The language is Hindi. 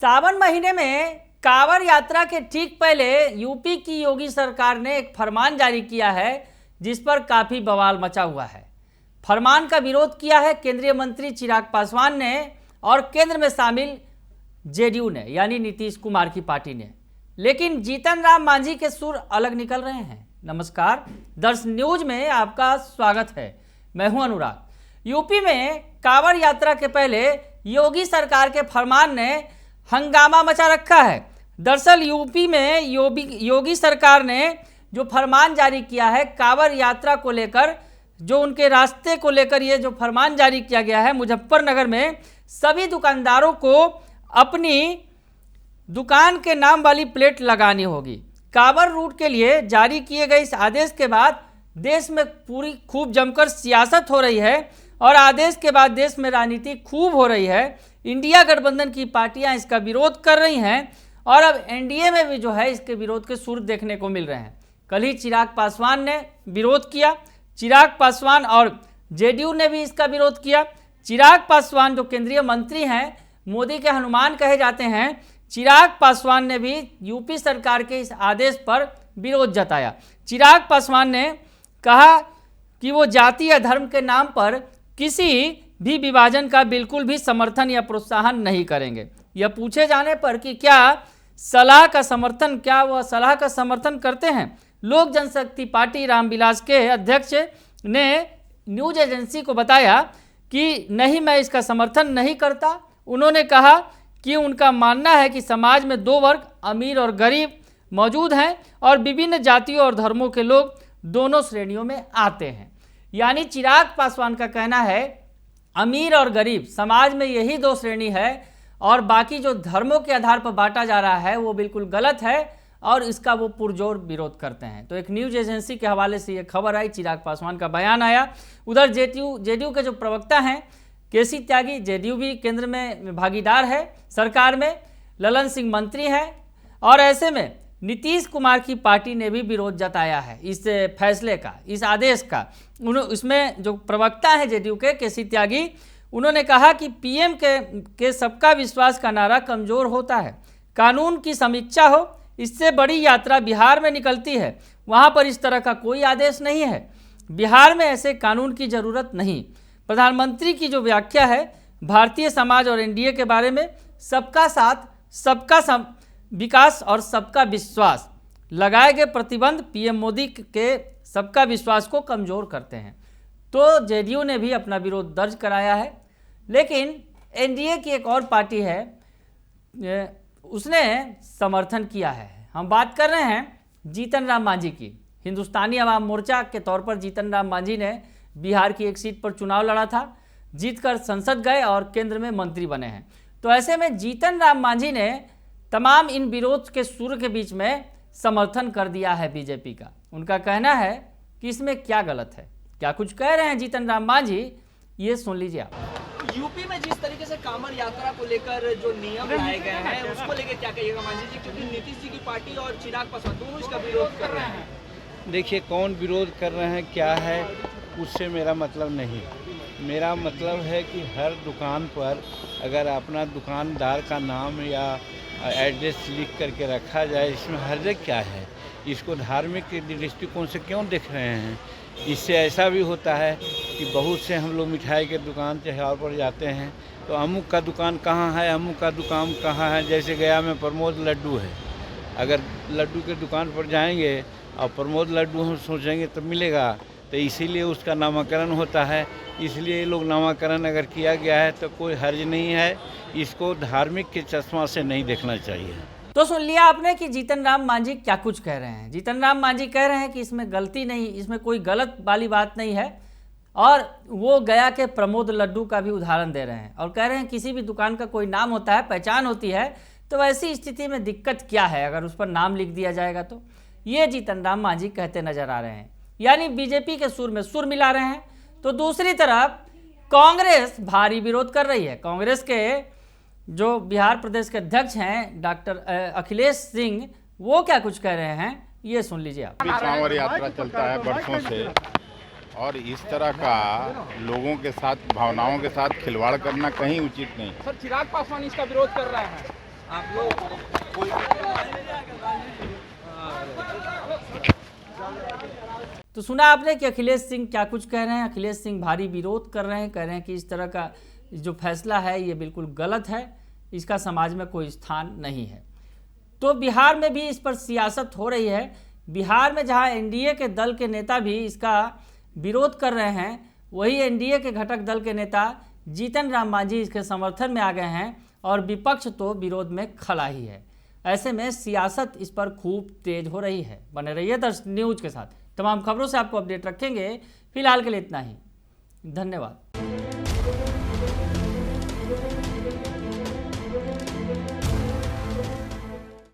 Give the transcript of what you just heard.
सावन महीने में कांवड़ यात्रा के ठीक पहले यूपी की योगी सरकार ने एक फरमान जारी किया है जिस पर काफी बवाल मचा हुआ है। फरमान का विरोध किया है केंद्रीय मंत्री चिराग पासवान ने और केंद्र में शामिल जेडीयू ने, यानी नीतीश कुमार की पार्टी ने। लेकिन जीतन राम मांझी के सुर अलग निकल रहे हैं। नमस्कार, दर्श न्यूज में आपका स्वागत है। मैं हूं अनुराग। यूपी में कांवड़ यात्रा के पहले योगी सरकार के फरमान ने हंगामा मचा रखा है। दरअसल यूपी में योगी सरकार ने जो फरमान जारी किया है कांवड़ यात्रा को लेकर, जो उनके रास्ते को लेकर ये जो फरमान जारी किया गया है, मुजफ्फरनगर में सभी दुकानदारों को अपनी दुकान के नाम वाली प्लेट लगानी होगी। कांवड़ रूट के लिए जारी किए गए इस आदेश के बाद देश में पूरी खूब जमकर सियासत हो रही है और आदेश के बाद देश में राजनीति खूब हो रही है। इंडिया गठबंधन की पार्टियां इसका विरोध कर रही हैं और अब एनडीए में भी जो है इसके विरोध के सुर देखने को मिल रहे हैं। कल ही चिराग पासवान ने विरोध किया। चिराग पासवान और जेडीयू ने भी इसका विरोध किया। चिराग पासवान जो केंद्रीय मंत्री हैं, मोदी के हनुमान कहे जाते हैं, चिराग पासवान ने भी यूपी सरकार के इस आदेश पर विरोध जताया। चिराग पासवान ने कहा कि वो जाति या धर्म के नाम पर किसी भी विभाजन का बिल्कुल भी समर्थन या प्रोत्साहन नहीं करेंगे। यह पूछे जाने पर कि क्या वह सलाह का समर्थन करते हैं, लोक जनशक्ति पार्टी रामविलास के अध्यक्ष ने न्यूज एजेंसी को बताया कि नहीं, मैं इसका समर्थन नहीं करता। उन्होंने कहा कि उनका मानना है कि समाज में दो वर्ग, अमीर और गरीब मौजूद हैं और विभिन्न जातियों और धर्मों के लोग दोनों श्रेणियों में आते हैं। यानी चिराग पासवान का कहना है अमीर और गरीब समाज में यही दो श्रेणी है और बाकी जो धर्मों के आधार पर बांटा जा रहा है वो बिल्कुल गलत है और इसका वो पुरजोर विरोध करते हैं। तो एक न्यूज एजेंसी के हवाले से ये खबर आई, चिराग पासवान का बयान आया। उधर जेडीयू के जो प्रवक्ता हैं केसी त्यागी, जेडीयू भी केंद्र में भागीदार है सरकार में, ललन सिंह मंत्री हैं और ऐसे में नीतीश कुमार की पार्टी ने भी विरोध जताया है इस फैसले का, इस आदेश का। इसमें जो प्रवक्ता हैं जेडीयू के केसी त्यागी, उन्होंने कहा कि पीएम के सबका विश्वास का नारा कमजोर होता है। कानून की समीक्षा हो, इससे बड़ी यात्रा बिहार में निकलती है, वहां पर इस तरह का कोई आदेश नहीं है। बिहार में ऐसे कानून की जरूरत नहीं। प्रधानमंत्री की जो व्याख्या है भारतीय समाज और एनडीए के बारे में, सबका साथ, सबका विकास और सबका विश्वास, लगाए गए प्रतिबंध पीएम मोदी के सबका विश्वास को कमजोर करते हैं। तो जेडीयू ने भी अपना विरोध दर्ज कराया है। लेकिन एनडीए की एक और पार्टी है, उसने समर्थन किया है। हम बात कर रहे हैं जीतन राम मांझी की। हिंदुस्तानी अवाम मोर्चा के तौर पर जीतन राम मांझी ने बिहार की एक सीट पर चुनाव लड़ा था, जीतकर संसद गए और केंद्र में मंत्री बने हैं। तो ऐसे में जीतन राम मांझी ने तमाम इन विरोध के सुर के बीच में समर्थन कर दिया है बीजेपी का। उनका कहना है कि इसमें क्या गलत है। क्या कुछ कह रहे हैं जीतन राम मांझी, ये सुन लीजिए आप। यूपी में जिस तरीके से कांवड़ यात्रा को लेकर जो नियम लाए गए हैं उसको लेकर क्या कहिएगा मांझी जी, क्योंकि नीतीश जी की पार्टी और चिराग पासवान दोनों इसका विरोध कर रहे हैं। देखिए, कौन विरोध कर रहे हैं क्या है उससे मेरा मतलब नहीं। मेरा मतलब है कि हर दुकान पर अगर अपना दुकानदार का नाम या एड्रेस लिख करके रखा जाए, इसमें हर्ज क्या है? इसको धार्मिक दृष्टिकोण से क्यों देख रहे हैं? इससे ऐसा भी होता है कि बहुत से हम लोग मिठाई के दुकान त्योहार पर जाते हैं तो अमुक का दुकान कहाँ है, अमुक का दुकान कहाँ है। जैसे गया में प्रमोद लड्डू है, अगर लड्डू के दुकान पर जाएंगे और प्रमोद लड्डू हम सोचेंगे तो मिलेगा, तो इसीलिए उसका नामकरण होता है। इसलिए ये लोग नामकरण अगर किया गया है तो कोई हर्ज नहीं है। इसको धार्मिक के चश्मा से नहीं देखना चाहिए। तो सुन लिया आपने कि जीतन राम मांझी क्या कुछ कह रहे हैं। जीतन राम मांझी कह रहे हैं कि इसमें गलती नहीं, इसमें कोई गलत वाली बात नहीं है और वो गया के प्रमोद लड्डू का भी उदाहरण दे रहे हैं और कह रहे हैं किसी भी दुकान का कोई नाम होता है, पहचान होती है, तो ऐसी स्थिति में दिक्कत क्या है अगर उस पर नाम लिख दिया जाएगा। तो ये जीतन राम मांझी कहते नजर आ रहे हैं, यानी बीजेपी के सुर में सुर मिला रहे हैं। तो दूसरी तरफ कांग्रेस भारी विरोध कर रही है। कांग्रेस के जो बिहार प्रदेश के अध्यक्ष हैं डॉक्टर अखिलेश सिंह, वो क्या कुछ कह रहे हैं, ये सुन लीजिए आप। कांवड़ यात्रा चलता है बरसों से और इस तरह का लोगों के साथ, भावनाओं के साथ खिलवाड़ करना कहीं उचित नहीं। सर, चिराग पासवान इसका विरोध कर रहे हैं। आप लोग कोई तो सुना आपने कि अखिलेश सिंह क्या कुछ कह रहे हैं। अखिलेश सिंह भारी विरोध कर रहे हैं, कह रहे हैं कि इस तरह का जो फैसला है ये बिल्कुल गलत है, इसका समाज में कोई स्थान नहीं है। तो बिहार में भी इस पर सियासत हो रही है। बिहार में जहां एनडीए के दल के नेता भी इसका विरोध कर रहे हैं, वही एनडीए के घटक दल के नेता जीतन राम मांझी इसके समर्थन में आ गए हैं और विपक्ष तो विरोध में खड़ा ही है। ऐसे में सियासत इस पर खूब तेज हो रही है। बने रहिए दर्शन न्यूज के साथ, तमाम खबरों से आपको अपडेट रखेंगे। फिलहाल के लिए इतना ही, धन्यवाद।